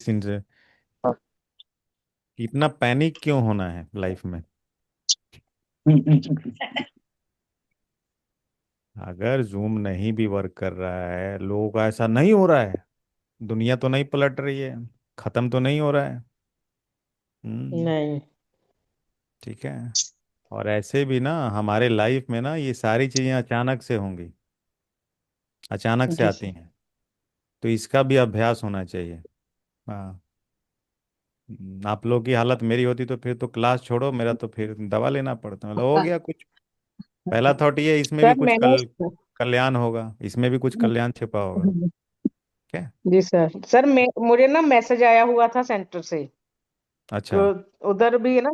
Scene से। इतना panic क्यों होना है लाइफ में? अगर जूम नहीं भी वर्क कर रहा है, लोगों का ऐसा नहीं हो रहा है, दुनिया तो नहीं पलट रही है, खत्म तो नहीं हो रहा है। हम्म। नहीं। ठीक है। और ऐसे भी ना हमारे लाइफ में ना ये सारी चीजें अचानक से होंगी, अचानक से जी आती सर। हैं। तो इसका भी अभ्यास होना चाहिए। हाँ। आप लोगों की हालत मेरी होती तो फिर तो क्लास छोड़ो, मेरा तो फिर दवा लेना पड़ता, मतलब हो गया कुछ। पहला थॉट ये है, इसमें भी सर कुछ मैंने कल्याण होगा, इसमें भी कुछ कल्याण छिपा होगा। क्या? जी सर। सर मुझे ना मैसेज आया हुआ था सेंटर से। अच्छा। तो उधर भी है ना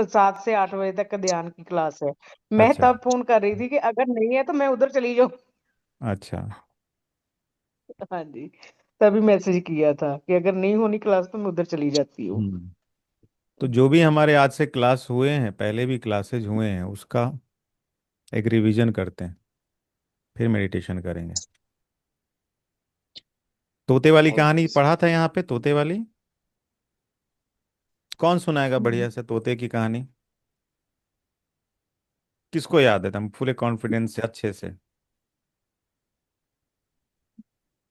7 से 8 बजे तक का ध्यान की क्लास है। मैं अच्छा। तब फोन कर रही थी कि अगर नहीं है तो मैं उधर चली जाऊँ। अच्छा। हाँ जी। तभी मैसेज किया था कि अगर नहीं होनी क्लास तो मैं उधर चली जाती हूँ। हम्म। तो जो भी हमारे आज से क्लास हुए हैं, पहले भी क्लासेज हुए हैं, उसका एक रिवीजन करते हैं, फिर मेडिटेशन करेंगे। तोते वाली थैंक कहानी यू पढ़ा सर। था यहाँ पे, तोते वाली। कौन सुनाएगा बढ़िया से तोते की कहानी? किसको याद है? हम पूरे कॉन्फिडेंस से अच्छे से।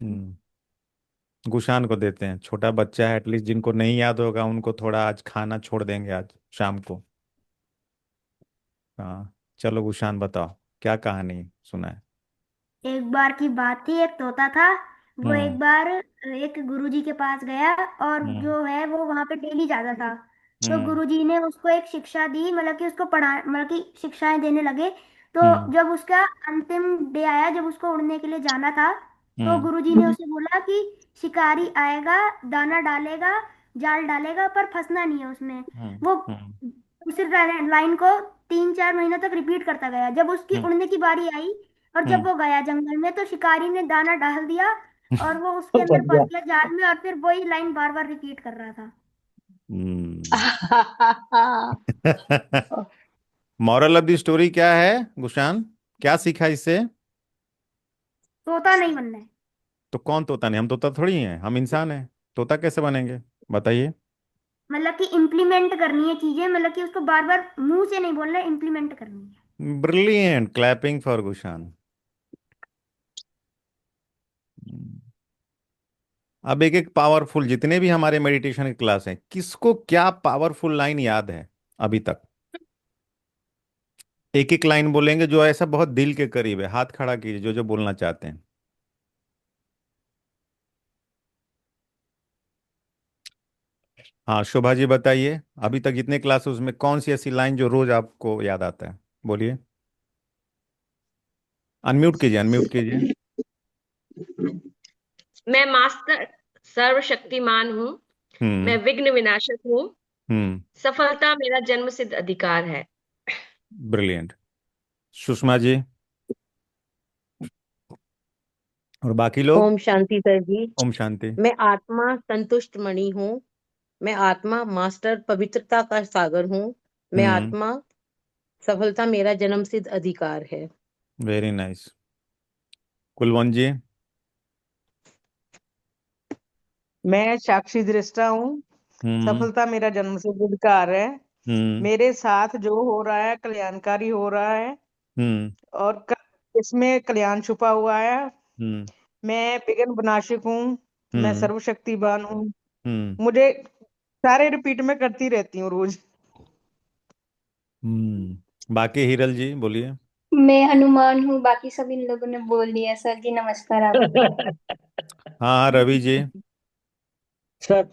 हम्म। गुशान को देते हैं, छोटा बच्चा है, एटलीस्ट जिनको नहीं याद होगा उनको थोड़ा आज खाना छोड़ देंगे आज शाम को। हाँ। चलो गुशान बताओ, क्या कहानी सुना है? एक बार की बात थी, एक तोता था। वो हम्म। एक बार एक गुरुजी के पास गया, और हम्म। जो है वो वहां पे डेली जाता था। तो हम्म। गुरुजी ने उसको एक शिक्षा दी, मतलब कि उसको पढ़ा, मतलब कि शिक्षाएं देने लगे। तो हम्म। जब उसका अंतिम डे आया, जब उसको उड़ने के लिए जाना था, तो हम्म। गुरुजी ने उसे बोला कि शिकारी आएगा, दाना डालेगा, जाल डालेगा, पर फंसना नहीं है उसमें। हम्म। वो हम्म। उस लाइन को 3-4 महीनों तक रिपीट करता गया। जब उसकी हम्म। उड़ने की बारी आई और जब हम्म। वो गया जंगल में, तो शिकारी ने दाना डाल दिया और वो उसके अंदर फंस फंस गया। गया जाल में, और फिर वही लाइन बार बार रिपीट कर रहा था। हम्म। मॉरल ऑफ द स्टोरी क्या है गुशान? क्या सीखा इससे? तोता नहीं बनना है। तो कौन तोता नहीं? हम तोता थोड़ी हैं, हम इंसान हैं। तोता कैसे बनेंगे? बताइए। मतलब कि इम्प्लीमेंट करनी है चीजें, मतलब कि उसको बार बार मुंह से नहीं बोलना है, इम्प्लीमेंट करनी है। Brilliant, clapping for Gushan. अब एक एक पावरफुल, जितने भी हमारे मेडिटेशन की क्लास हैं, किसको क्या पावरफुल लाइन याद है अभी तक? एक एक लाइन बोलेंगे जो ऐसा बहुत दिल के करीब है, हाथ खड़ा कीजिए जो जो बोलना चाहते हैं। हाँ शोभा जी बताइए, अभी तक जितने क्लासेस में कौन सी ऐसी लाइन जो रोज आपको याद आता है? बोलिए। अनम्यूट कीजिए, अनम्यूट कीजिए। मैं मास्टर सर्वशक्तिमान हूँ। मैं हम्म। विघ्न विनाशक हूँ। हम्म। सफलता मेरा जन्मसिद्ध अधिकार है। ब्रिलियंट। सुषमा जी और बाकी लोग। ओम शांति सर जी। ओम शांति। मैं आत्मा संतुष्ट मणि हूँ। मैं आत्मा मास्टर पवित्रता का सागर हूँ। मैं हम्म। आत्मा सफलता मेरा जन्मसिद्ध अधिकार है। Very nice. कुलवंत जी। मैं साक्षी दृष्टा हूँ। हम्म। सफलता मेरा जन्मसिद्ध अधिकार है। हम्म। मेरे साथ जो हो रहा है कल्याणकारी हो रहा है। हम्म। और इसमें कल्याण छुपा हुआ है। हम्म। मैं विघ्न विनाशक हूँ। मैं हम्म। सर्वशक्तिवान हूँ। हम्म। मुझे सारे रिपीट में करती रहती हूँ रोज। बाकी हिरल जी बोलिए। मैं हनुमान हूँ, बाकी सब इन लोगों ने बोल दिया सर जी, नमस्कार आपको। हाँ हाँ रवि जी। सर,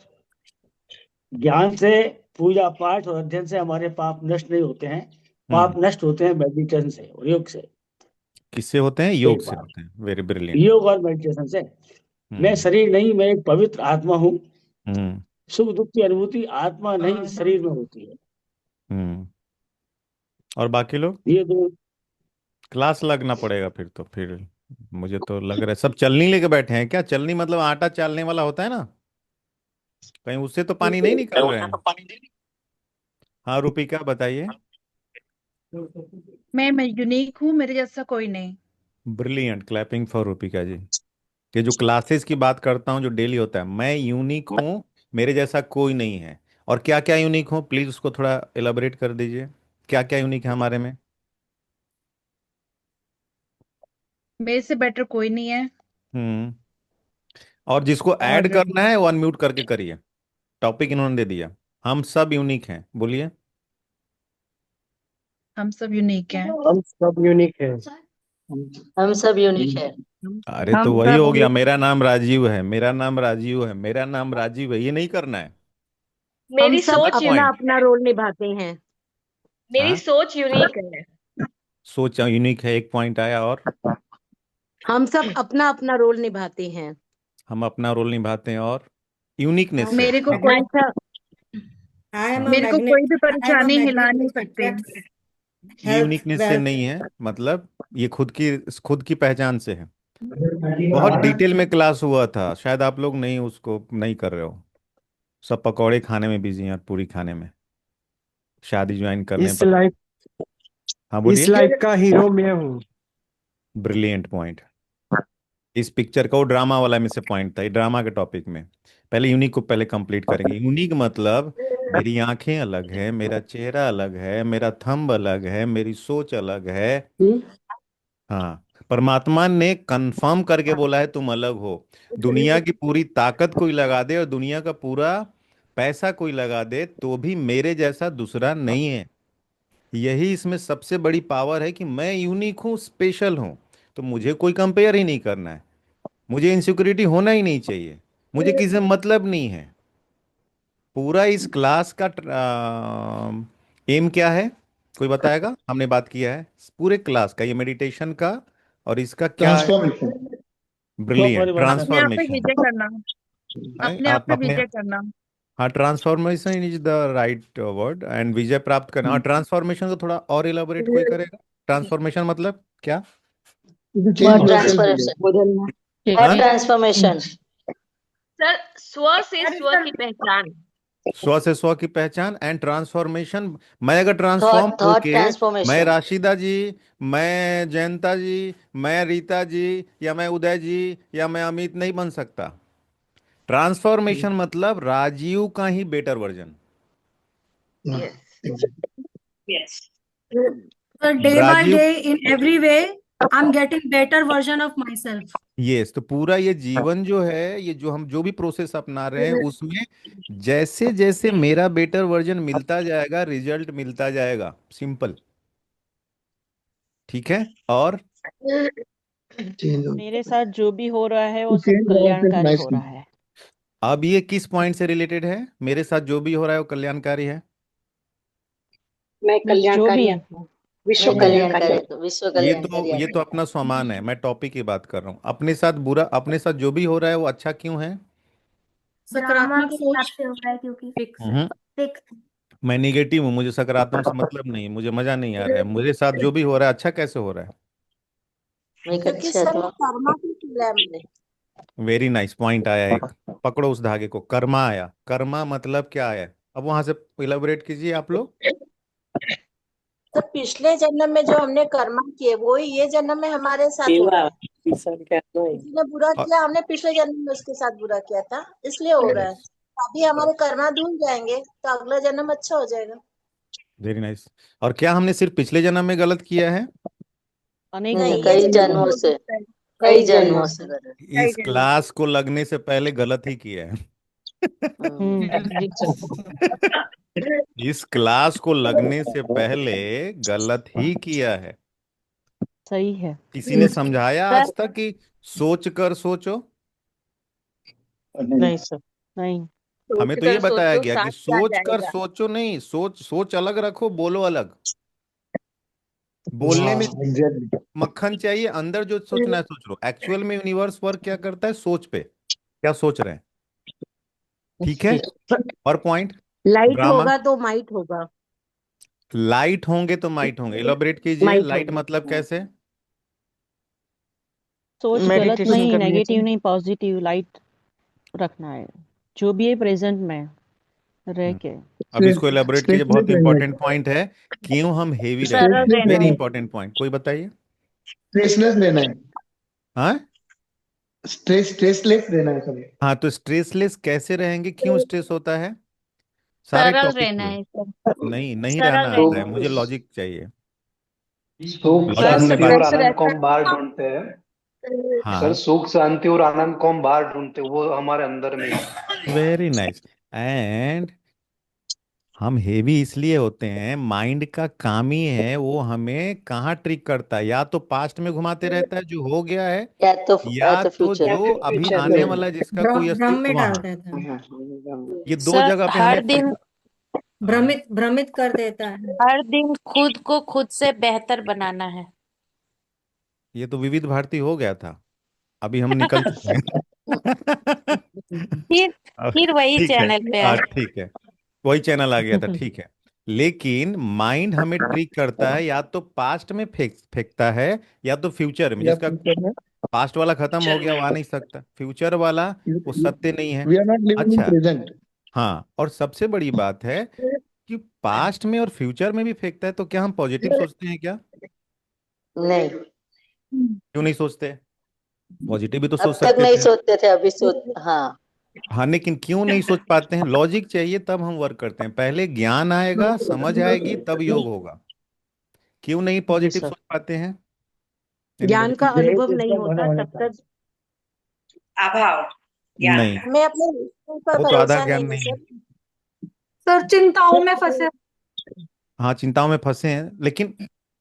ज्ञान से, पूजा पाठ और अध्ययन से हमारे पाप नष्ट नहीं होते हैं। हम्म। पाप नष्ट होते हैं मेडिटेशन से और योग से। किससे होते हैं? योग एक से बात, होते हैं। Very brilliant. योग और मेडिटेशन से। मैं हम्म। शरीर नहीं, मैं एक पवित्र आत्मा हूँ। हम्म। सुख दुख की अनुभूति आत्मा नहीं शरीर में होती है। हम्म। और बाकी लोग? ये दो। क्लास लगना पड़ेगा फिर मुझे तो लग रहा है सब चलनी लेके बैठे हैं क्या? चलनी मतलब आटा चालने वाला होता है ना, कहीं उससे तो पानी नहीं निकल रहे हैं? हाँ रूपिका बताइए। मैं यूनिक हूँ, मेरे जैसा कोई नहीं। ब्रिलियंट, क्लैपिंग फॉर रूपिका जी। कि जो क्लासेस की बात करता हूँ जो डेली होता है, मैं यूनिक हूँ, मेरे जैसा कोई नहीं है। और क्या क्या यूनिक हो, प्लीज उसको थोड़ा एलाबरेट कर दीजिए, क्या क्या यूनिक है हमारे में। मेरे से बेटर कोई नहीं है। हम्म। और जिसको ऐड और करना है वो अनम्यूट करके करिए। टॉपिक इन्होंने दे दिया, हम सब यूनिक हैं, बोलिए। हम सब यूनिक हैं। हम सब यूनिक है। हम सब यूनिक है। अरे तो हम वही सब हो गया, मेरा नाम राजीव है, मेरा नाम राजीव है, मेरा नाम राजीव है, ये नहीं करना है। हम मेरी सब सोच अपना पॉइंट। अपना रोल निभाते हैं। मेरी हाँ, सोच यूनिक है। सोच यूनिक है, एक पॉइंट आया। और हम सब अपना अपना रोल निभाते हैं। हम अपना रोल निभाते हैं, और यूनिकनेस है। मेरे को कोई अच्छा, मेरे को कोई भी परेशानी हिला नहीं सकते। ये यूनिकनेस से नहीं है, मतलब ये खुद की पहचान से है। बहुत डिटेल में क्लास हुआ था, शायद आप लोग नहीं, उसको नहीं कर रहे हो, सब पकौड़े खाने में बिजी हैं और पूरी खाने में, शादी ज्वाइन करने इस पर। लाइफ हाँ इस बोलिए। लाइफ का हीरो मैं हूँ। Brilliant point. इस पिक्चर का वो ड्रामा वाला में से पॉइंट था, ये ड्रामा के टॉपिक में। पहले यूनिक को पहले कंप्लीट करेंगे। यूनिक मतलब मेरी आंखें अलग है, मेरा चेहरा अलग है, मेरा थंब अलग है, मेरी सोच अलग है। हाँ, परमात्मा ने कंफर्म करके बोला है तुम अलग हो। दुनिया की पूरी ताकत कोई लगा दे और दुनिया का पूरा पैसा कोई लगा दे तो भी मेरे जैसा दूसरा नहीं है। यही इसमें सबसे बड़ी पावर है कि मैं यूनिक हूँ, स्पेशल हूँ। तो मुझे कोई कंपेयर ही नहीं करना है, मुझे इनसिक्योरिटी होना ही नहीं चाहिए, मुझे किसी से मतलब नहीं है। पूरा इस क्लास का एम क्या है, कोई बताएगा? हमने बात किया है पूरे क्लास का, ये मेडिटेशन का, और इसका क्या है? ट्रांसफॉर्मेशन। ब्रिलियंट अपने आप पे ट्रांसफॉर्मेशन। विजय करना। अपने आप आप पे अपने, विजय करना। हाँ, transformation is the right word, and Vijay प्राप्त करना। और ट्रांसफॉर्मेशन को थोड़ा और इलाबोरेट कोई करेगा? ट्रांसफॉर्मेशन मतलब क्या? Change your self. ट्रांसफॉर्मेशन हाँ, ट्रांसफॉर्मेशन सर, स्व से स्व की पहचान। स्व से स्व की पहचान एंड ट्रांसफॉर्मेशन। मैं अगर ट्रांसफॉर्म थॉट थॉट होके, मैं ट्रांसफॉर्मेशन राशिदा जी, मैं जयंता जी, मैं रीता जी, या मैं उदय जी, या मैं अमित नहीं बन सकता। ट्रांसफॉर्मेशन मतलब राजीव का ही better version. Yes. So day by Rajeev, day, in every way, I'm getting better version of myself. Yes, तो पूरा ये जीवन जो है, ये जो हम जो भी प्रोसेस अपना रहे हैं उसमें जैसे जैसे मेरा बेटर वर्जन मिलता जाएगा, रिजल्ट मिलता जाएगा, सिंपल। ठीक है। और चेंज मेरे साथ जो भी हो रहा है वो सब चेंज कल्याणकारी हो नाइसली। रहा है। अब ये किस पॉइंट से रिलेटेड है? मेरे साथ जो भी हो रहा है वो कल्याणकारी है। मैं कल्याणकारी हूँ। विश्व मैं कल्याणकारी विश्व कल्याणकारी ये तो अपना स्वमान है, मैं टॉपिक की बात कर रहा हूँ। अपने साथ बुरा, अपने साथ जो भी हो रहा है वो अच्छा क्यों है? ड्रामा सकारात्मक के हिसाब सोच से हो रहा है क्योंकि फिक्स है। हम्म। फिक्स। मैं निगेटिव हूँ, मुझे सकारात्मक से मतलब नहीं है, मुझे मजा नहीं आ रहा है। मेरे साथ जो भी हो रहा है अच्छा कैसे हो रहा है? क्योंकि सर वो कर्मा की किया है मैंने। वेरी नाइस पॉइंट आया एक। पकड़ो उस धागे को, कर्मा आया। कर्मा मतलब क्या आया? अब वहां से इलाबोरेट कीजिए आप लोग। तो पिछले जन्म में जो हमने कर्मा किए वो ही ये जन्म में हमारे साथ हो रहा है। किसी ने बुरा और किया, हमने पिछले जन्म में उसके साथ बुरा किया था, इसलिए हो रहा है। यस, अभी हमारे कर्मा धुल जाएंगे तो अगला जन्म अच्छा हो जाएगा। Very nice. और क्या हमने सिर्फ पिछले जन्म में गलत किया है? अनेक नहीं, कई जन्मों से कई जन्मों से इस क्लास को लगने से पहले गलत ही किया है। इस क्लास को लगने से पहले गलत ही किया है। सही है किसी ने समझाया आज तक कि सोच कर सोचो? नहीं सर, नहीं। हमें सोच तो ये कर बताया सोचो, गया कि साथ क्या सोच कर जाएगा। सोचो नहीं, सोच अलग रखो, बोलो अलग। बोलने हाँ में एग्जैक्टली। मक्खन चाहिए, अंदर जो सोचना है सोच लो। एक्चुअल में यूनिवर्स वर्क क्या करता है? सोच पे, क्या सोच रहे हैं। ठीक है। और पॉइंट, लाइट ड्रामा। होगा तो माइट होगा। लाइट होंगे तो माइट होंगे, इलाबोरेट कीजिए, माइट लाइट होगा। मतलब कैसे? सोच गलत मेडिटेशन नहीं, करनी है नेगेटिव नहीं, पॉजिटिव लाइट रखना है। जो भी है प्रेजेंट में रह हम्म, के। अब इसको इलाबोरेट कीजिए, स्पेशलिस्ट बहुत रहना इंपॉर्टेंट पॉइंट है। क्यों हम हेवी रहते सरल हैं, स्पेशलिस्ट रहना वेरी रहना है। इंपॉर्टेंट पॉइंट, कोई बताइए। स्पेशलिस्ट रहना है। हाँ, स्ट्रेसलेस रहना है कभी। हाँ, तो स्ट्रेसलेस कैसे रहेंगे? क्यों स्ट्रेस होता है? सारे सरल टॉपिक रहना पे। है सर, नहीं, नहीं सरल रहना आता रहना है, है। मुझे लॉजिक चाहिए। सुख लॉजिक सर से शांति और बात। आनंद स्ट्रेस को हम बाहर ढूंढते हैं। सर हाँ, सुख शांति और आनंद को हम बाहर ढूंढते हैं, वो हमारे अंदर में है। Very nice. एंड हम हेवी इसलिए होते हैं, माइंड का काम ही है वो हमें कहाँ ट्रिक करता है, या तो पास्ट में घुमाते रहता है जो हो गया है, या या तो तो फ्यूचर। जो अभी आने वाला है जिसका कोई भ्रम अस्तित्व में डाल वहां। देता है, ये दो सर जगह पे हमें हर दिन हाँ, भ्रमित कर देता है। हर दिन खुद को खुद से बेहतर बनाना है। ये तो विविध भारती हो गया था, अभी हम निकल चुके हैं। फिर फिर वही ठीक है। चैनल पे आए। ठीक है, वही चैनल आ गया था, ठीक है। लेकिन माइंड हमें ट्रिक करता है, या तो पास्ट में फेंकता है, या तो फ्यूचर में, या जिसका फ्यूचर में। पास्ट वाला खत्म हो गया, वो आ नहीं सकता, फ्यूचर वाला वो सत्य नहीं है। We are not living in अच्छा, प्रेजेंट। हाँ, और सबसे बड़ी बात है कि पास्ट में और फ्यूचर में भी फेंकता है, तो क्या हम पॉजिटिव सोचते हैं क्या? नहीं, क्यों नहीं सोचते? पॉजिटिव भी तो अब सोच तक सकते नहीं थे। सोचते थे, अभी सोच। हाँ, हाँ, लेकिन क्यों नहीं सोच पाते हैं? लॉजिक चाहिए, तब हम वर्क करते हैं। पहले ज्ञान आएगा, समझ आएगी, तब योग होगा। क्यों नहीं जी पॉजिटिव सर। सोच पाते हैं? एनीबॉडी? ज्ञान का यही अनुभव नहीं सिस्टम बना होता होना तब चाहिए। तक। अभाव ज्ञान नहीं, का। हमें अपने रिश्तों पर वो तो आधा भरोसा ज्ञान नहीं है नहीं है। सर। सर चिंताओं में फंसे। हाँ, चिंताओं में फंसे हैं, लेकिन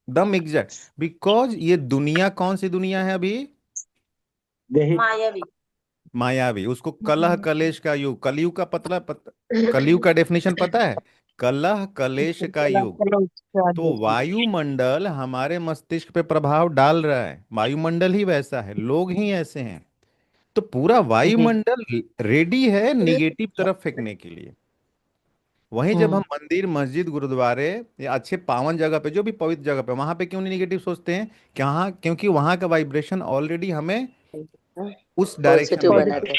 दम एग्जैक्ट, बिकॉज ये दुनिया कौन सी दुनिया है अभी? यही मायावी। मायावी। उसको कलह कलेश का युग, कलयुग का कलयुग का डेफिनेशन पता है? कलह कलेश का युग। तो वायुमंडल हमारे मस्तिष्क पे प्रभाव डाल रहा है, वायुमंडल ही वैसा है, लोग ही ऐसे हैं। तो पूरा वायुमंडल रेडी है निगेटिव तरफ फेंकने के लिए। वहीं जब हम मंदिर, मस्जिद, गुरुद्वारे या अच्छे पावन जगह पे, जो भी पवित्र जगह पे, वहां पे क्यों नहीं निगेटिव सोचते हैं? क्योंकि वहां का वाइब्रेशन ऑलरेडी हमें उस डायरेक्शन पॉजिटिव में ले बनाते जाता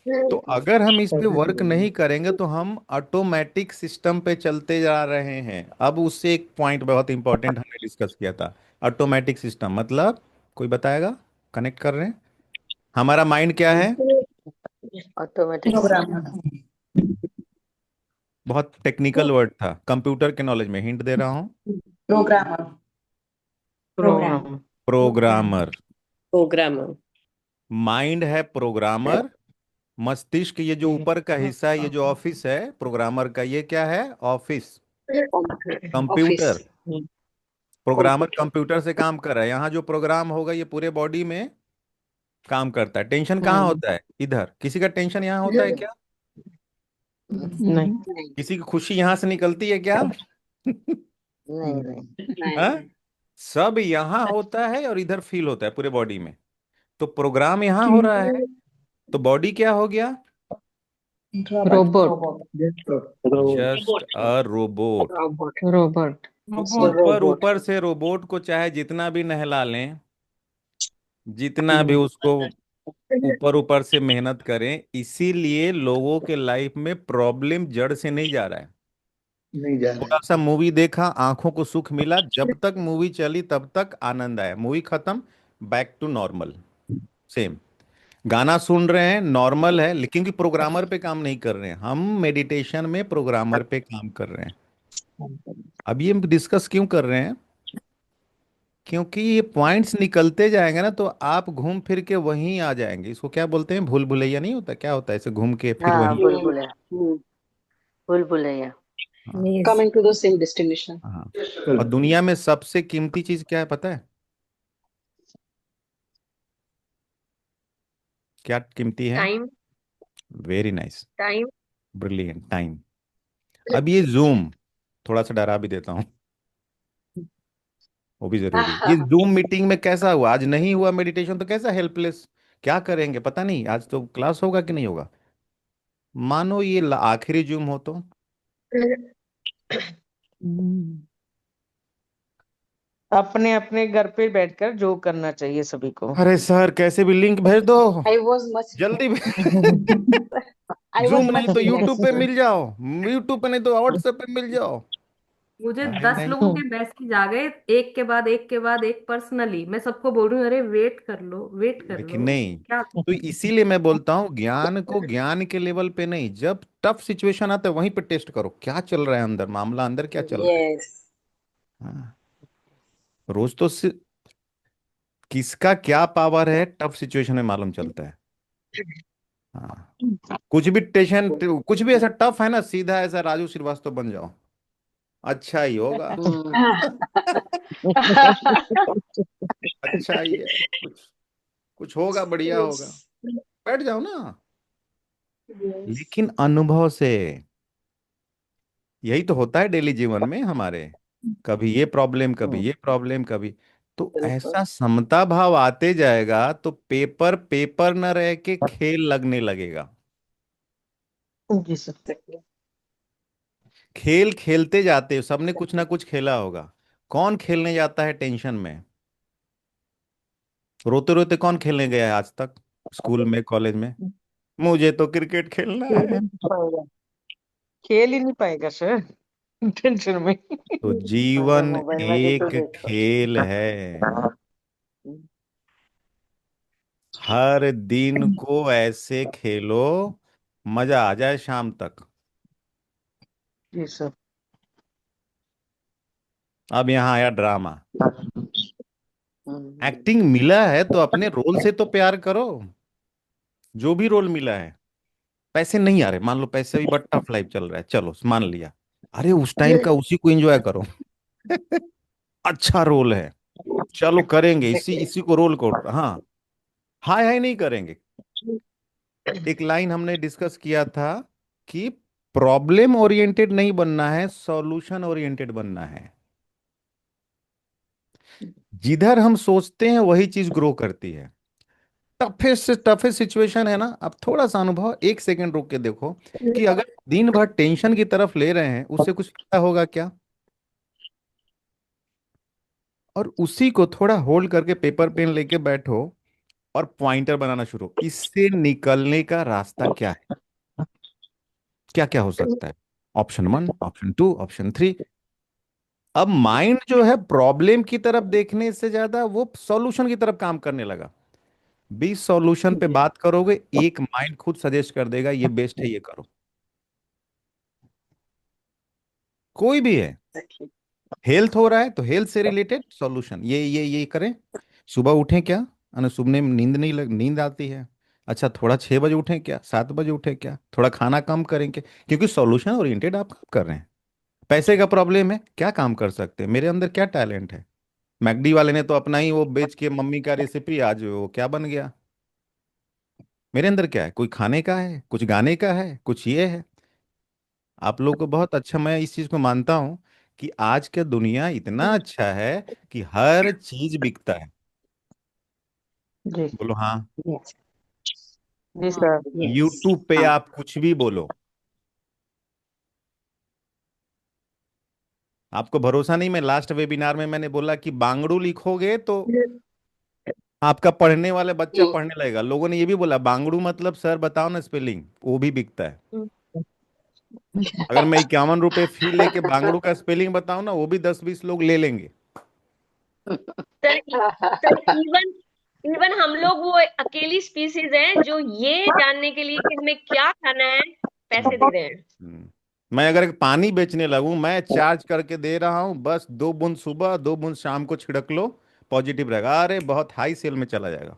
है। हैं। तो अगर हम इस पे वर्क नहीं करेंगे, तो हम ऑटोमेटिक सिस्टम पे चलते जा रहे हैं। अब उससे एक पॉइंट बहुत इंपॉर्टेंट हमने डिस्कस किया था। ऑटोमेटिक सिस्टम मतलब, कोई बताएगा? कनेक्ट कर रहे हैं, हमारा माइंड क्या है? Automatic program. सिस्टम। बहुत टेक्निकल वर्ड था, कंप्यूटर के नॉलेज में हिंट दे रहा हूँ। Programmer. Program. Program. Programmer. Programmer. Mind है प्रोग्रामर। मस्तिष्क, ये जो ऊपर का हिस्सा है, ये जो ऑफिस है प्रोग्रामर का, ये क्या है? Office, office. Computer. Programmer computer से काम कर रहा है, यहाँ जो प्रोग्राम होगा ये पूरे बॉडी में काम करता है। टेंशन कहाँ होता है? इधर। किसी का टेंशन यहाँ होता है क्या? नहीं। नहीं किसी की खुशी यहाँ से निकलती है क्या? नहीं नहीं। हाँ? सब यहाँ होता है और इधर फील होता है पूरे बॉडी में। तो प्रोग्राम यहाँ हो रहा है, तो बॉडी क्या हो गया? Robot. Just a robot. Robot. तो ऊपर ऊपर से रोबोट को चाहे जितना भी नहला लें, जितना भी उसको ऊपर ऊपर से मेहनत करें, इसीलिए लोगों के लाइफ में प्रॉब्लम जड़ से नहीं जा रहा है। नहीं जा रहा थोड़ा है। सा मूवी देखा, आंखों को सुख मिला, जब तक मूवी चली तब तक आनंद आया, मूवी खत्म, बैक टू नॉर्मल, सेम। गाना सुन रहे हैं, नॉर्मल है, लेकिन कि प्रोग्रामर पे काम नहीं कर रहे हैं हम, मेडिटेशन में प्रोग्रामर पे काम कर रहे हैं। अब ये हम डिस्कस क्यों कर रहे हैं? क्योंकि ये पॉइंट्स निकलते जाएंगे ना, तो आप घूम फिर के वहीं आ जाएंगे। इसको क्या बोलते हैं? भूल भुलैया नहीं होता, क्या होता है ऐसे घूम के फिर हाँ, वहीं। बुलबुल बुलबुलैया। हाँ, coming to the same destination. हाँ। और दुनिया में सबसे कीमती चीज क्या है पता है? क्या कीमती है? Time. Very nice, time. Brilliant, time. अब ये जूम, थोड़ा सा डरा भी देता हूँ, वो भी जरूरी है। ये जूम मीटिंग में कैसा हुआ? आज नहीं हुआ मेडिटेशन तो कैसा हेल्पलेस, क्या करेंगे पता नहीं, आज तो क्लास होगा कि नहीं होगा। मानो ये आखिरी जूम हो तो अपने अपने घर पे बैठकर जो करना चाहिए सभी को। अरे सर, कैसे भी लिंक भेज दो, आई वॉज मच जल्दी। आई वॉज जूम नहीं मच तो यूट्यूब पे रिलैक्स्ड। मिल जाओ, यूट्यूब पे नहीं तो व्हाट्सएप पे मिल जाओ। मुझे नहीं 10 नहीं, लोगों के मैसेज आ गए, एक के बाद एक के बाद एक, पर्सनली मैं सबको बोल रही हूँ, अरे वेट कर लो, वेट कर लेकिन लो। नहीं, क्या? तो इसीलिए मैं बोलता हूँ ज्ञान को ज्ञान के लेवल पे नहीं, जब टफ सिचुएशन आता है वहीं पे टेस्ट करो क्या चल रहा है अंदर, मामला अंदर क्या चल रहा है। यस। हाँ, रोज तो किसका क्या पावर है टफ सिचुएशन में मालूम चलता है। हाँ, कुछ भी टेंशन, कुछ भी ऐसा टफ है ना, सीधा ऐसा राजू श्रीवास्तव बन जाओ, अच्छा ही होगा। अच्छा ही है, कुछ कुछ होगा, बढ़िया यस। होगा, बैठ जाओ ना। यस। लेकिन अनुभव से, यही तो होता है डेली जीवन में हमारे, कभी ये प्रॉब्लम, कभी ये प्रॉब्लम, कभी, तो बिल्कुल। ऐसा समता भाव आते जाएगा तो पेपर पेपर न रह के खेल लगने लगेगा। जी सर। खेल खेलते जाते हो, सबने कुछ ना कुछ खेला होगा। कौन खेलने जाता है टेंशन में? रोते रोते कौन खेलने गया है आज तक, स्कूल में, कॉलेज में? मुझे तो क्रिकेट खेलना खेल ही है। नहीं पाएगा, खेल ही नहीं पाएगा सर, टेंशन में। तो अगर जीवन मोबाइल में देखो एक देखो। खेल है, हर दिन को ऐसे खेलो, मजा आ जाए शाम तक। जी सर। अब यहाँ आया ड्रामा। हम्म। एक्टिंग मिला है तो अपने रोल से तो प्यार करो, जो भी रोल मिला है। पैसे नहीं आ रहे, मान लो पैसे भी, बट टफ लाइफ चल रहा है, चलो मान लिया, अरे उस टाइम का उसी को एंजॉय करो। अच्छा रोल है, चलो करेंगे, इसी इसी को रोल को, हाँ, हाय हाय नहीं करेंगे। एक लाइन हमने डिस्कस किया था कि प्रॉब्लम ओरिएंटेड नहीं बनना है, सॉल्यूशन ओरिएंटेड बनना है। जिधर हम सोचते हैं वही चीज ग्रो करती है। टफेस्ट से टफेस्ट सिचुएशन है ना, अब थोड़ा सा अनुभव, एक सेकंड रुक के देखो कि अगर दिन भर टेंशन की तरफ ले रहे हैं, उससे कुछ फायदा होगा क्या? और उसी को थोड़ा होल्ड करके पेपर पेन लेके बैठो और पॉइंटर बनाना शुरू, इससे निकलने का रास्ता क्या है, क्या क्या हो सकता है, option one, option two, option three. अब माइंड जो है प्रॉब्लम की तरफ देखने से ज्यादा वो सॉल्यूशन की तरफ काम करने लगा। 20 सॉल्यूशन पे बात करोगे, एक माइंड खुद सजेस्ट कर देगा ये बेस्ट है, ये करो। कोई भी है, हेल्थ हो रहा है तो हेल्थ से रिलेटेड सॉल्यूशन, ये करें। सुबह उठें क्या, सुबह में नींद नहीं नींद आती है, अच्छा थोड़ा 6 बजे उठें क्या, 7 बजे उठें क्या, थोड़ा खाना कम करेंगे, क्योंकि सॉल्यूशन ओरिएंटेड आप काम कर रहे हैं। पैसे का प्रॉब्लम है, क्या काम कर सकते हैं, मेरे अंदर क्या टैलेंट है। मैकडी वाले ने तो अपना ही वो बेच के मम्मी का रेसिपी, आज वो क्या बन गया। मेरे अंदर क्या है, कोई खाने का है, कुछ गाने का है, कुछ ये है। आप लोग को बहुत अच्छा, मैं इस चीज को मानता हूँ कि आज का दुनिया इतना अच्छा है कि हर चीज बिकता है। जी। बोलो हाँ। यस। जी सर। यस। यूट्यूब पे आप कुछ भी बोलो, आपको भरोसा नहीं, मैं लास्ट वेबिनार में मैंने बोला कि बांगड़ू लिखोगे तो आपका पढ़ने वाले बच्चा पढ़ने लगेगा। लोगों ने ये भी बोला बांगड़ू मतलब सर बताओ ना स्पेलिंग, वो भी बिकता है। अगर मैं 51 रुपए फी लेके बांगड़ू का स्पेलिंग बताऊं ना, वो भी 10-20 लोग ले लेंगे। सर सर इवन इवन हम लोग वो अकेली स्पीसीज हैं जो ये जानने के लिए कि हमें क्या खाना है पैसे दे रहे हैं। मैं अगर एक पानी बेचने लगूं, मैं चार्ज करके दे रहा हूं, बस 2 बूंद सुबह 2 बूंद शाम को छिड़क लो, पॉजिटिव रहेगा, अरे बहुत हाई सेल में चला जाएगा।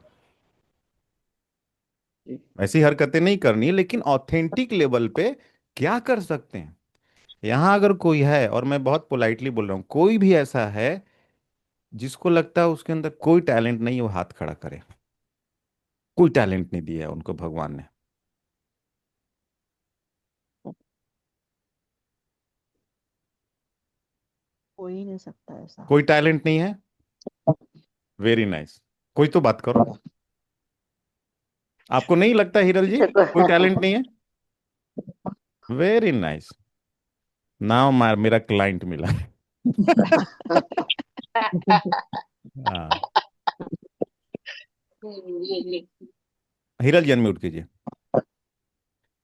ऐसी हरकतें नहीं करनी, लेकिन ऑथेंटिक लेवल पे क्या कर सकते हैं। यहां अगर कोई है, और मैं बहुत पोलाइटली बोल रहा हूं, कोई भी ऐसा है जिसको लगता है उसके अंदर कोई टैलेंट नहीं है, वो हाथ खड़ा करे। कोई टैलेंट नहीं दिया है उनको भगवान ने। हो ही नहीं सकता ऐसा। कोई टैलेंट नहीं है, वेरी नाइस। कोई तो बात करो, आपको नहीं लगता हिरल जी कोई टैलेंट नहीं है? वेरी नाइस, नाउ मेरा क्लाइंट मिला। हाँ, हिरल जी अनम्यूट कीजिए,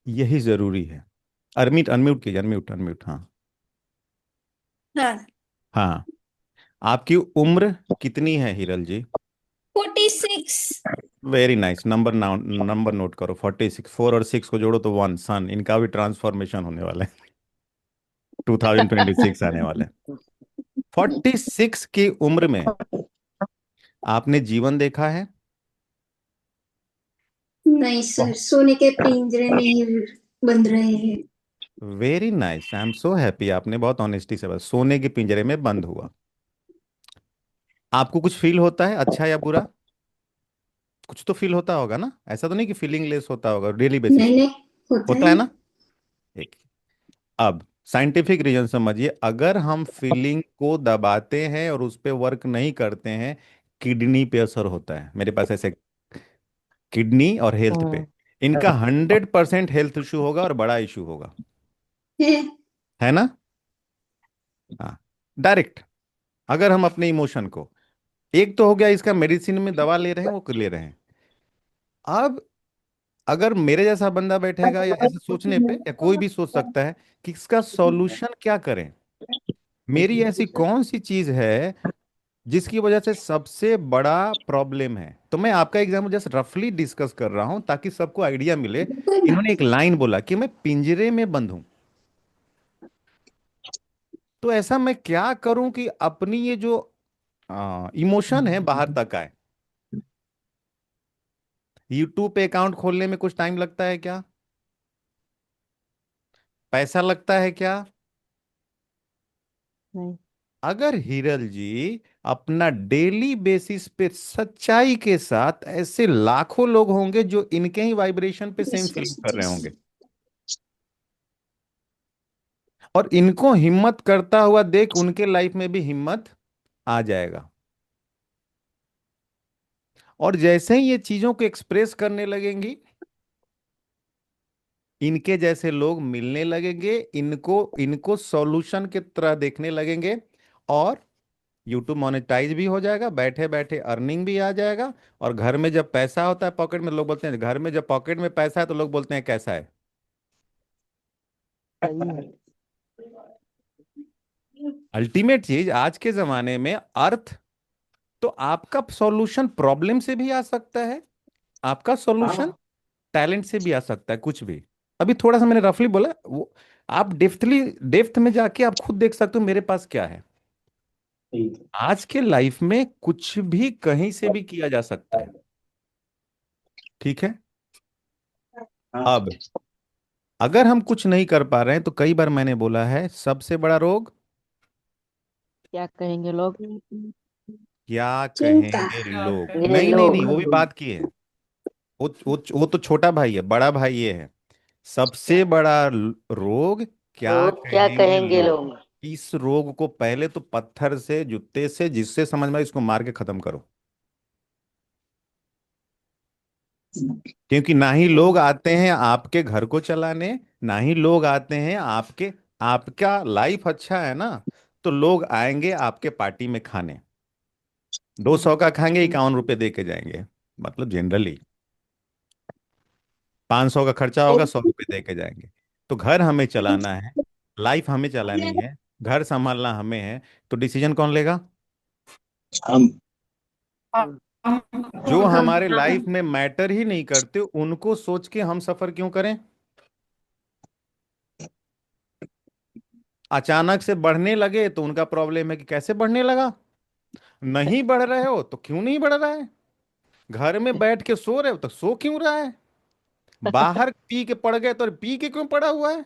यही जरूरी है। अनम्यूट अनम्यूट कीजिए, अनम्यूट अनम्यूट, हाँ। हाँ। हाँ। आपकी उम्र कितनी है हिरल जी? 46। Very nice. नंबर नोट करो। 46, 4 और 6 को जोड़ो तो 1 सन। इनका भी ट्रांसफॉर्मेशन होने वाला है। 2026 आने वाला है। 46 की उम्र में आपने जीवन देखा है? नहीं सर, सोने के पिंजरे में ही बंद रहे हैं। Very nice, I am so happy. आपने बहुत ऑनेस्टी से बस सोने के पिंजरे में बंद हुआ। आपको कुछ फील होता है, अच्छा या बुरा? कुछ तो फील होता होगा ना, ऐसा तो नहीं कि फीलिंग लेस होता होगा डेली बेसिस नहीं पे। नहीं, होता होता है है। ना? एक अब साइंटिफिक रीजन समझिए। अगर हम फीलिंग को दबाते हैं और उस पर वर्क नहीं करते हैं, किडनी पे असर होता है। मेरे पास ऐसे किडनी और हेल्थ पे इनका 100% हेल्थ इशू होगा और बड़ा इशू होगा। है। है ना? हाँ। डायरेक्ट। अगर हम अपने इमोशन को, एक तो हो गया इसका मेडिसिन में दवा ले रहे हैं, वो ले रहे हैं। अब अगर मेरे जैसा बंदा बैठेगा या ऐसे सोचने पे, या कोई भी सोच सकता है कि इसका सॉल्यूशन क्या करें, मेरी ऐसी कौन सी चीज है जिसकी वजह से सबसे बड़ा प्रॉब्लम है। तो मैं आपका एग्जाम्पल जस्ट रफली डिस्कस कर रहा हूं ताकि सबको आइडिया मिले। कोई इन्होंने बात एक लाइन बोला कि मैं पिंजरे में बंद हूं, तो ऐसा मैं क्या करूं कि अपनी ये जो इमोशन है बाहर तक आए। यूट्यूब पे अकाउंट खोलने में कुछ टाइम लगता है क्या? पैसा लगता है क्या? नहीं। अगर हिरल जी अपना डेली बेसिस पे सच्चाई के साथ, ऐसे लाखों लोग होंगे जो इनके ही वाइब्रेशन पे सेम बस फीलिंग बस कर रहे बस। होंगे, और इनको हिम्मत करता हुआ देख उनके लाइफ में भी हिम्मत आ जाएगा। और जैसे ही ये चीजों को एक्सप्रेस करने लगेंगी, इनके जैसे लोग मिलने लगेंगे, इनको इनको सॉल्यूशन की तरह देखने लगेंगे, और यूट्यूब मोनेटाइज भी हो जाएगा, बैठे बैठे अर्निंग भी आ जाएगा। और घर में जब पैसा होता है पॉकेट में, लोग बोलते हैं घर में जब पॉकेट में पैसा है तो लोग बोलते हैं कैसा है। सही है। अल्टीमेट चीज आज के जमाने में अर्थ। तो आपका सॉल्यूशन प्रॉब्लम से भी आ सकता है, आपका सॉल्यूशन टैलेंट से भी आ सकता है, कुछ भी। अभी थोड़ा सा मैंने रफली बोला, वो आप डेप्थ में जाके आप खुद देख सकते हो मेरे पास क्या है। आज के लाइफ में कुछ भी कहीं से भी किया जा सकता है। ठीक है। अब अगर हम कुछ नहीं कर पा रहे हैं, तो कई बार मैंने बोला है सबसे बड़ा रोग क्या कहेंगे लोग? क्या चिंता। कहेंगे लोग। ये नहीं नहीं नहीं, लोग। वो भी बात की है। वो तो छोटा भाई है, बड़ा भाई ये है। सबसे बड़ा रोग क्या लोग क्या कहेंगे कहेंगे लोग। लोग? इस रोग को पहले तो पत्थर से, जूते से, जिससे समझ में आए, इसको मार के खत्म करो। क्योंकि ना ही लोग आते हैं आपके घर को चलाने, ना ही लोग आते हैं आपके, आपका लाइफ अच्छा है ना, तो लोग आएंगे आपके पार्टी में खाने। 200 का खाएंगे, 51 रुपए दे के जाएंगे, मतलब जनरली। 500 का खर्चा होगा, 100 रुपए दे के जाएंगे। तो घर हमें चलाना है, लाइफ हमें चलानी है, घर संभालना हमें है। तो डिसीजन कौन लेगा? हम। जो हमारे लाइफ में मैटर ही नहीं करते, उनको सोच के हम सफर क्यों करें? अचानक से बढ़ने लगे तो उनका प्रॉब्लम है कि कैसे बढ़ने लगा। नहीं बढ़ रहे हो तो क्यों नहीं बढ़ रहा है? घर में बैठ के सो रहे हो तो सो क्यों रहा है? बाहर पी के पड़ गए तो पी के क्यों पड़ा हुआ है?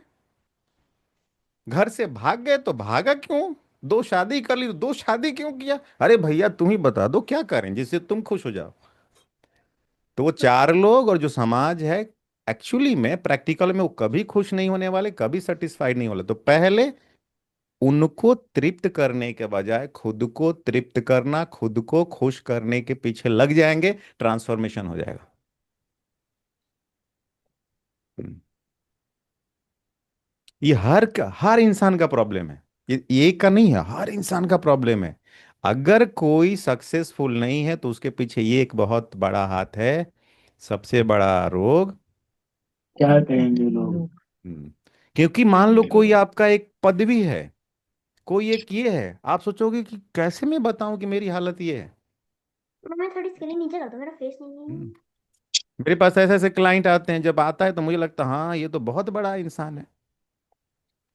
घर से भाग गए तो भागा क्यों? दो शादी कर ली तो दो शादी क्यों किया? अरे भैया तुम ही बता दो क्या करें जिससे तुम खुश हो जाओ। तो वो चार लोग और जो समाज है, एक्चुअली में प्रैक्टिकल में वो कभी खुश नहीं होने वाले, कभी सेटिस्फाइड नहीं होने। तो पहले उनको तृप्त करने के बजाय खुद को तृप्त करना, खुद को खुश करने के पीछे लग जाएंगे, ट्रांसफॉर्मेशन हो जाएगा। हम्म। ये हर इंसान का प्रॉब्लम है। ये एक का नहीं है, हर इंसान का प्रॉब्लम है। अगर कोई सक्सेसफुल नहीं है तो उसके पीछे ये एक बहुत बड़ा हाथ है, सबसे बड़ा रोग। क्या कहेंगे लोग। हम्म। क्योंकि मान लो कोई आपका एक पदवी है, कोई एक ये है, आप सोचोगे कि कैसे मैं बताऊं कि मेरी हालत ये है। मैं थोड़ी स्क्रीन नीचे कर दो, मेरा फेस नहीं है। हम्म। मेरे पास ऐसे ऐसे क्लाइंट आते हैं, जब आता है तो मुझे लगता है हाँ ये तो बहुत बड़ा इंसान है।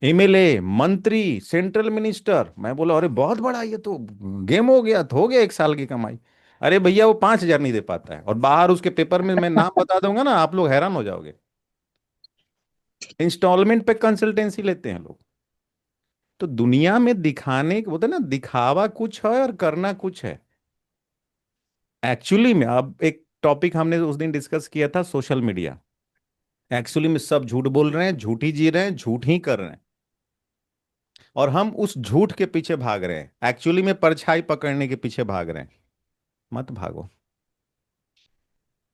एमएलए, मंत्री, सेंट्रल मिनिस्टर, मैं बोला अरे बहुत बड़ा, ये तो गेम हो गया, तो हो गया 1 साल की कमाई। अरे भैया वो 5,000 नहीं दे पाता है, और बाहर उसके पेपर में मैं नाम बता दूंगा ना, आप लोग हैरान हो जाओगे। इंस्टॉलमेंट पे कंसल्टेंसी लेते हैं लोग। तो दुनिया में दिखाने बोलते हैं ना, दिखावा कुछ है और करना कुछ है। एक्चुअली में अब एक टॉपिक हमने उस दिन डिस्कस किया था, सोशल मीडिया। एक्चुअली में सब झूठ बोल रहे हैं, झूठ ही जी रहे हैं, झूठ ही कर रहे हैं, और हम उस झूठ के पीछे भाग रहे हैं, एक्चुअली में परछाई पकड़ने के पीछे भाग रहे हैं। मत भागो।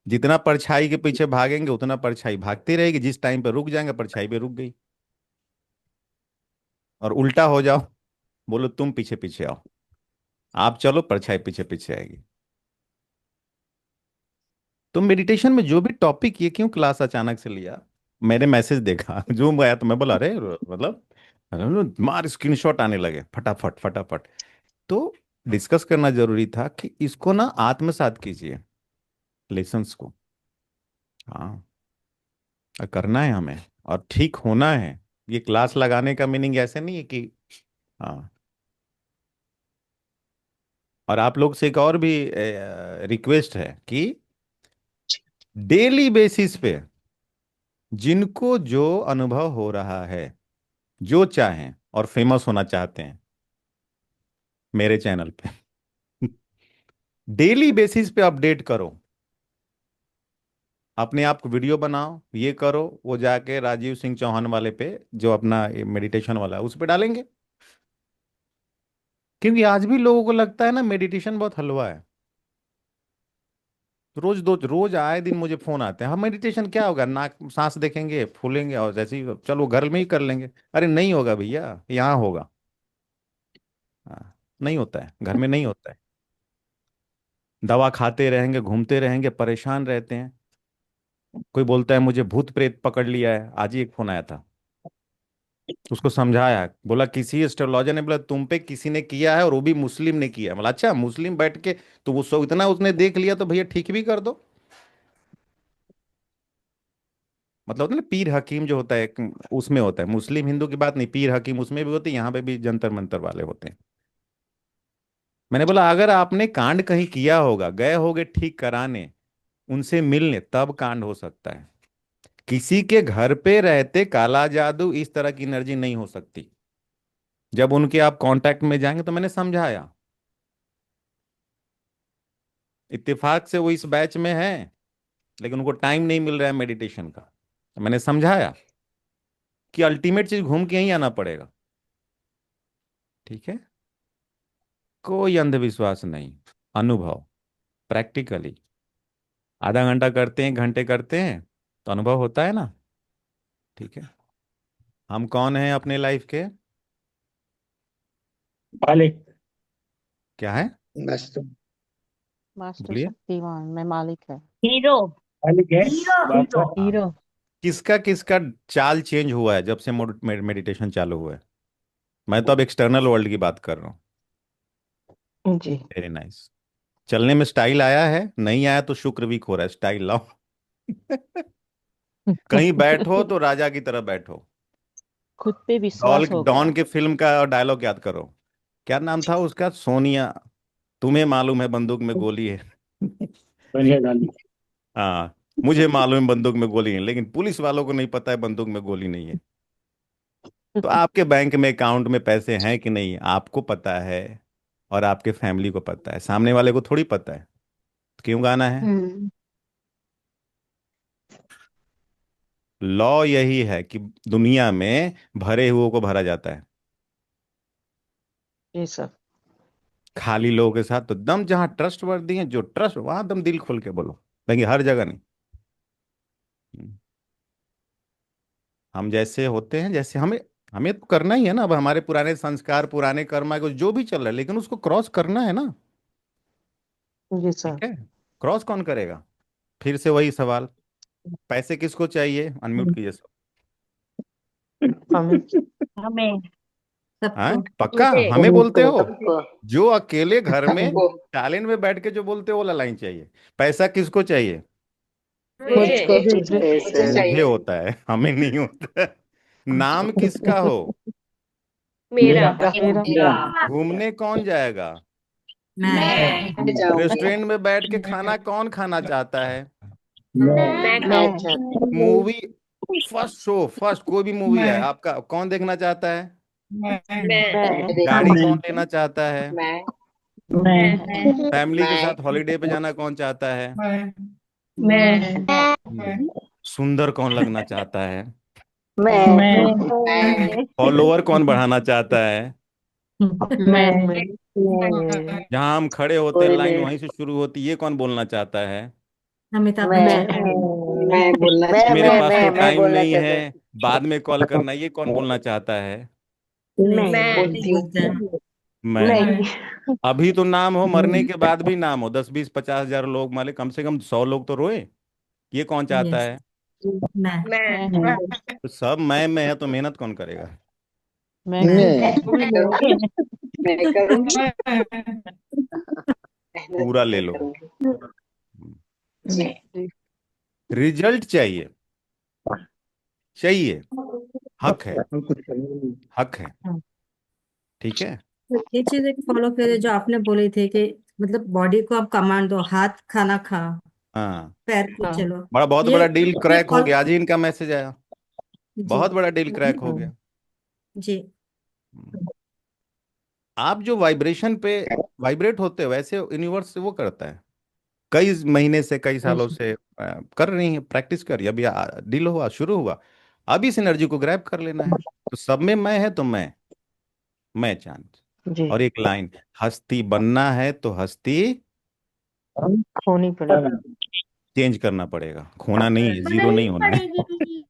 जितना परछाई के पीछे भागेंगे उतना परछाई भागती रहेगी, जिस टाइम पे रुक जाएंगे परछाई भी रुक गई। और उल्टा हो जाओ, बोलो तुम पीछे पीछे आओ, आप चलो परछाई पीछे पीछे आएगी। तो मेडिटेशन में जो भी टॉपिक, ये क्यों क्लास अचानक से लिया, मैंने मैसेज देखा जूम आया तो मैं बोला अरे मतलब मार स्क्रीनशॉट आने लगे फटाफट फटाफट। तो डिस्कस करना जरूरी था कि इसको ना आत्मसात कीजिए, लेसन्स को। हाँ, और करना है हमें, और ठीक होना है। ये क्लास लगाने का मीनिंग ऐसे नहीं है कि हाँ। और आप लोग से एक और भी रिक्वेस्ट है कि डेली बेसिस पे जिनको जो अनुभव हो रहा है, जो चाहें और फेमस होना चाहते हैं मेरे चैनल पे डेली बेसिस पे अपडेट करो, अपने आप को वीडियो बनाओ, ये करो, वो जाके राजीव सिंह चौहान वाले पे, जो अपना मेडिटेशन वाला है, उस पे डालेंगे। क्योंकि आज भी लोगों को लगता है ना मेडिटेशन बहुत हलवा है। रोज दो रोज आए दिन मुझे फोन आते हैं, हम मेडिटेशन क्या होगा, नाक सांस देखेंगे फूलेंगे और जैसे ही चलो घर में ही कर लेंगे। अरे नहीं होगा भैया, यहाँ होगा। हाँ, नहीं होता है, घर में नहीं होता है। दवा खाते रहेंगे, घूमते रहेंगे, परेशान रहते हैं। कोई बोलता है मुझे भूत प्रेत पकड़ लिया है, आज ही एक फोन आया था, उसको समझाया, बोला किसी एस्ट्रोलॉजर ने बोला तुम पे किसी ने किया है, और वो भी मुस्लिम ने किया है। बोला अच्छा, मुस्लिम बैठ के तो वो सो इतना उसने देख लिया तो भैया ठीक भी कर दो। मतलब होता है ना, पीर हकीम जो होता है उसमें होता है, मुस्लिम हिंदू की बात नहीं, पीर हकीम उसमें भी होते हैं, यहाँ पे भी जंतर मंतर वाले होते हैं। मैंने बोला अगर आपने कांड कहीं किया होगा, गए होगे ठीक कराने, उनसे मिलने, तब कांड हो सकता है। किसी के घर पे रहते काला जादू इस तरह की एनर्जी नहीं हो सकती। जब उनके आप कांटेक्ट में जाएंगे, तो मैंने समझाया, इत्तेफाक से वो इस बैच में है, लेकिन उनको टाइम नहीं मिल रहा है मेडिटेशन का। तो मैंने समझाया कि अल्टीमेट चीज घूम के यहीं आना पड़ेगा। ठीक है, कोई अंधविश्वास नहीं, अनुभव, प्रैक्टिकली। आधा घंटा करते हैं, घंटे करते हैं, तो अनुभव होता है ना। ठीक है, हम कौन हैं अपने लाइफ के, मालिक। क्या है, बस तो मास्टर बोलिए। शक्तिमान में मालिक है। हीरो। मालिक है हीरो। बादशाह। हाँ, हीरो। किसका किसका चाल चेंज हुआ है जब से मेडिटेशन चालू हुआ है। मैं तो अब एक्सटर्नल वर्ल्ड की बात कर रहा हूँ। जी। Very nice. चलने में स्टाइल आया है, नहीं आया तो शुक्र वीक हो रहा है, स्टाइल लाओ कहीं बैठो तो राजा की तरह बैठो। खुद पे डॉल विश्वास हो डॉन गया। के फिल्म का डायलॉग याद करो, क्या नाम था उसका, सोनिया, तुम्हें मालूम है बंदूक में गोली है सोनिया गांधी। हाँ, मुझे मालूम है बंदूक में गोली है, लेकिन पुलिस वालों को नहीं पता है बंदूक में गोली नहीं है। तो आपके बैंक में अकाउंट में पैसे हैं कि नहीं आपको पता है, और आपके फैमिली को पता है, सामने वाले को थोड़ी पता है। तो क्यों गाना है। हम्म। लॉ यही है कि दुनिया में भरे हुओं को भरा जाता है, ये सब। खाली लोगों के साथ तो दम, जहां ट्रस्ट वर्दी है, जो ट्रस्ट, वहां दम दिल खोल के बोलो, लेकिन हर जगह नहीं। हम जैसे होते हैं, जैसे हमें हमें तो करना ही है ना। अब हमारे पुराने संस्कार, पुराने कर्मा को जो भी चल रहा है, लेकिन उसको क्रॉस करना है ना। ये ठीक सब। है, क्रॉस कौन करेगा। फिर से वही सवाल, पैसे किसको चाहिए, अनम्यूट कीजिए सब। हमें। हमें। हाँ, सबको पक्का मुझे हमें बोलते हो? सबको जो अकेले घर में हमको टाइलेंट में बैठ के जो बोलते हो वो लाइन चाहिए। पैसा किसको चाहिए? मुझे ऐसे मुझे होता है, हमें नहीं होता है। नाम किसका हो? मेरा मेरा घूमने कौन जाएगा? मैं रेस्टोरेंट में बैठ के खाना कौन खाना चाहता है? मैं मैं मूवी, फर्स्ट शो, फर्स्ट कोई भी मूवी है आपका, कौन देखना चाहता है? मैं गाड़ी कौन लेना चाहता है? मैं फैमिली के साथ हॉलीडे पे जाना कौन चाहता है? मैं सुंदर कौन लगना चाहता है? मैं फॉलोअर कौन बढ़ाना चाहता है? मैं जहां हम खड़े होते हैं कोई लाइन नहीं वहीं से शुरू होती है, ये कौन बोलना चाहता है? अमिताभ मैं बच्चन। मेरे पास तो मैं टाइम बोलना नहीं चाहता है, हूँ। बाद में कॉल करना, ये कौन बोलना चाहता है? नहीं, मैं सब मैं नहीं बोलते हैं। मैं। अभी तो नाम हो, मरने के बाद भी नाम हो, 10 20 50 हजार लोग माले, कम से कम 100 लोग तो रोए, ये कौन चाहता यस, है? मैं मैं तो सब मैं है तो मेहनत कौन करेगा? मैं मैं करूंगी पूरा ले लो। रिजल्ट चाहिए, चाहिए, हक है, हमको चाहिए। हक है। ठीक है। तो ये चीज एक फॉलो करे जो आपने बोली थी कि मतलब बॉडी को आप कमांड दो, हाथ खाना खा, हाँ, पैर पे चलो। बहुत ये बड़ा डील ये क्रैक हो फॉलो। गया, आज ही इनका मैसेज आया, जी बहुत बड़ा डील क्रैक हो गया। जी। आप जो वाइब्रेशन पे वाइब्रेट होते हो, वैसे यूनिवर्स से वो करता है, कई महीने से, कई सालों से कर रही है, प्रैक्टिस कर रही है, अभी डील हुआ, शुरू हुआ, अब इस एनर्जी को ग्रैब कर लेना है। तो सब में मैं है तो मैं चांद। जी और एक लाइन, हस्ती बनना है तो हस्ती खोनी पड़ेगी चेंज करना पड़ेगा, खोना नहीं है, जीरो बनानी नहीं होना है। पड़ेगी।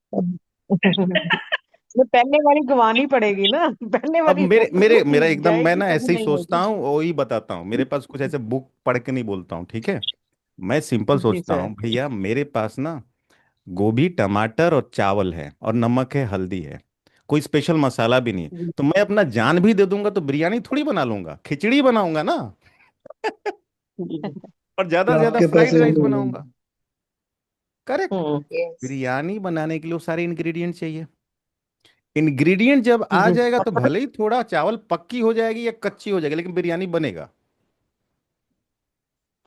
वो पहले वाली गंवानी पड़ेगी ना, पहले अब वाली मेरे मेरे मेरा एकदम, मैं जाएगी ना कभी ऐसे ही नहीं सोचता होगी। हूँ, वही बताता हूँ, मेरे पास कुछ ऐसे बुक पढ़ के नहीं बोलता हूँ, ठीक है। मैं सिंपल जी सोचता सर। हूँ, भैया मेरे पास ना गोभी टमाटर और चावल है और नमक है, हल्दी है, कोई स्पेशल मसाला भी नहीं है, जी तो मैं अपना जान भी दे दूंगा तो बिरयानी थोड़ी बना लूंगा, खिचड़ी बनाऊंगा ना। जी और ज्यादा तो से ज्यादा आपके फ्राइड पैसे राइस बने होंगे। बनाऊंगा। करेक्ट। हम्म बिरयानी बनाने के लिए वो सारे इंग्रेडिएंट चाहिए। इंग्रेडिएंट जब आ जी जाएगा तो भले ही थोड़ा चावल पक्की हो जाएगी या कच्ची हो जाएगी, लेकिन बिरयानी बनेगा।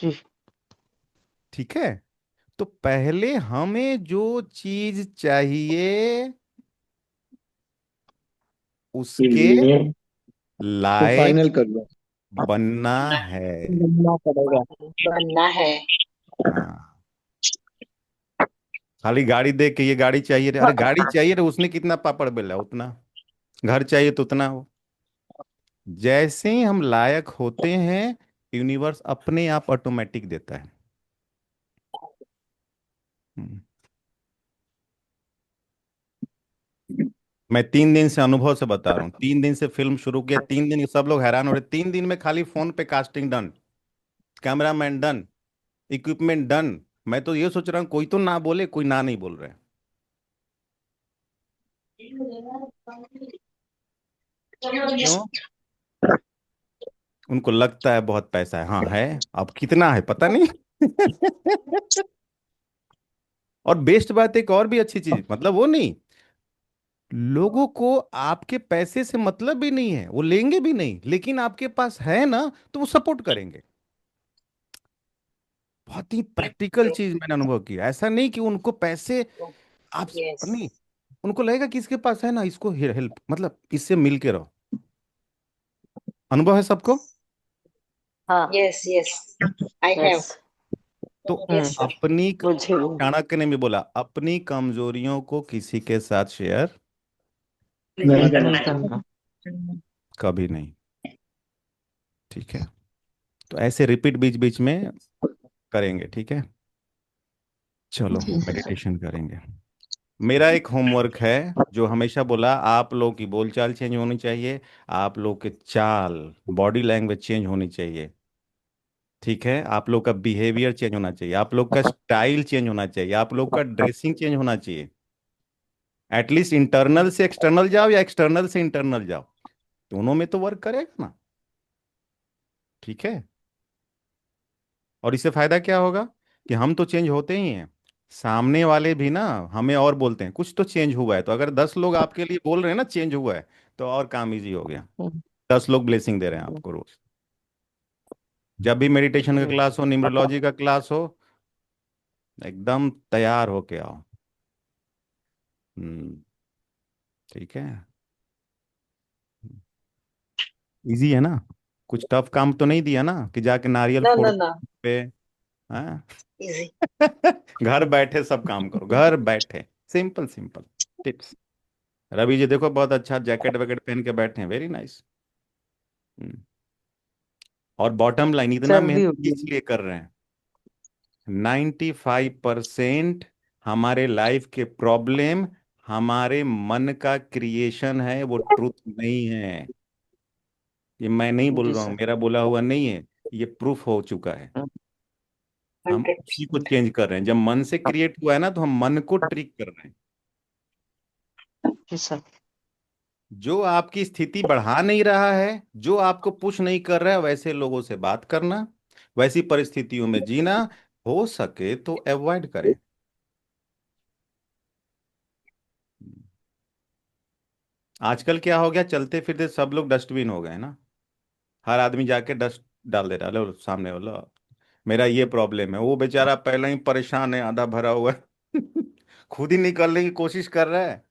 जी ठीक है। तो पहले हमें जो चीज चाहिए उसके इंग्रेडिएंट को लायक फाइनल कर लो। बनना है। बनना पड़ेगा। बनना है। हाँ, खाली गाड़ी देख के ये गाड़ी चाहिए रे, अरे गाड़ी चाहिए रे, उसने कितना पापड़ बेला उतना, घर चाहिए तो उतना हो। जैसे ही हम लायक होते हैं, यूनिवर्स अपने आप ऑटोमेटिक देता है। हम्म। मैं 3 दिन से अनुभव से बता रहा हूँ, 3 दिन से फिल्म शुरू किया, 3 दिन सब लोग हैरान हो रहे, 3 दिन में खाली फोन पे casting done, cameraman done, equipment done. मैं तो ये सोच रहा हूँ कोई तो ना बोले, कोई ना नहीं बोल रहे हैं। क्यों? उनको लगता है बहुत पैसा है, हाँ है, अब कितना है पता नहीं। और बेस्ट बात, एक और भी अच्छी चीज, मतलब वो नहीं, लोगों को आपके पैसे से मतलब भी नहीं है, वो लेंगे भी नहीं, लेकिन आपके पास है ना तो वो सपोर्ट करेंगे। बहुत ही प्रैक्टिकल चीज मैंने अनुभव किया, ऐसा नहीं कि उनको पैसे, आप यस नहीं, उनको लगेगा कि इसके पास है ना, इसको हेल्प, मतलब इससे मिल के रहो। अनुभव है सबको? हाँ yes yes I have. Yes तो यस सर। अपनी, मुझे चाणक्य ने भी बोला, अपनी कमजोरियों को किसी के साथ शेयर नहीं नहीं करना। करना। कभी नहीं। ठीक है। तो ऐसे रिपीट बीच बीच में करेंगे, ठीक है। चलो जी मेडिटेशन करेंगे। मेरा एक होमवर्क है, जो हमेशा बोला, आप लोगों की बोलचाल चेंज होनी चाहिए, आप लोग के चाल, बॉडी लैंग्वेज चेंज होनी चाहिए। ठीक है। आप लोग का बिहेवियर चेंज होना चाहिए, आप लोग का स्टाइल चेंज होना चाहिए, आप लोग का ड्रेसिंग चेंज होना चाहिए। एटलीस्ट इंटरनल से एक्सटर्नल जाओ या एक्सटर्नल से इंटरनल जाओ। दोनों में तो वर्क करेगा ना। ठीक है। और इससे फायदा क्या होगा कि हम तो चेंज होते ही हैं, सामने वाले भी ना हमें और बोलते हैं कुछ तो चेंज हुआ है। तो अगर 10 लोग आपके लिए बोल रहे हैं ना चेंज हुआ है, तो और काम इजी हो गया। 10 लोग ब्लेसिंग दे रहे हैं आपको रोज। जब भी मेडिटेशन का क्लास हो, न्यूमरोलॉजी का क्लास हो, एकदम तैयार होके आओ। हम्म। ठीक है। इजी है ना, कुछ टफ काम तो नहीं दिया ना कि जाके नारियल ना फोड़ ना ना पे। हाँ। इजी। घर बैठे सब काम करो, घर बैठे, simple simple tips. Ravi ji देखो बहुत अच्छा जैकेट वैकेट पहन के बैठे हैं, वेरी नाइस। और बॉटम लाइन इतना सर्दी मेहनत होगी। किस लिए कर रहे हैं? 95% हमारे लाइफ के प्रॉब्लम हमारे मन का क्रिएशन है, वो ट्रूथ नहीं है। ये मैं नहीं बोल जी रहा हूँ, सर। मेरा बोला हुआ नहीं है, ये प्रूफ हो चुका है। हम उसी को चेंज कर रहे हैं। जब मन से क्रिएट हुआ है ना, तो हम मन को ट्रिक कर रहे हैं। जी सर। जो आपकी स्थिति बढ़ा नहीं रहा है, जो आपको पुश नहीं कर रहा है, वैसे लोगों से बात करना, वैसी परिस्थितियों में जीना, हो सके तो अवॉइड करें। आजकल क्या हो गया, चलते फिरते सब लोग डस्टबिन हो गए ना। हर आदमी जाके डस्ट डाल दे रहा है। लो सामने वाला, मेरा ये प्रॉब्लम है, वो बेचारा पहले ही परेशान है, आधा भरा हुआ है खुद ही निकलने की कोशिश कर रहा है,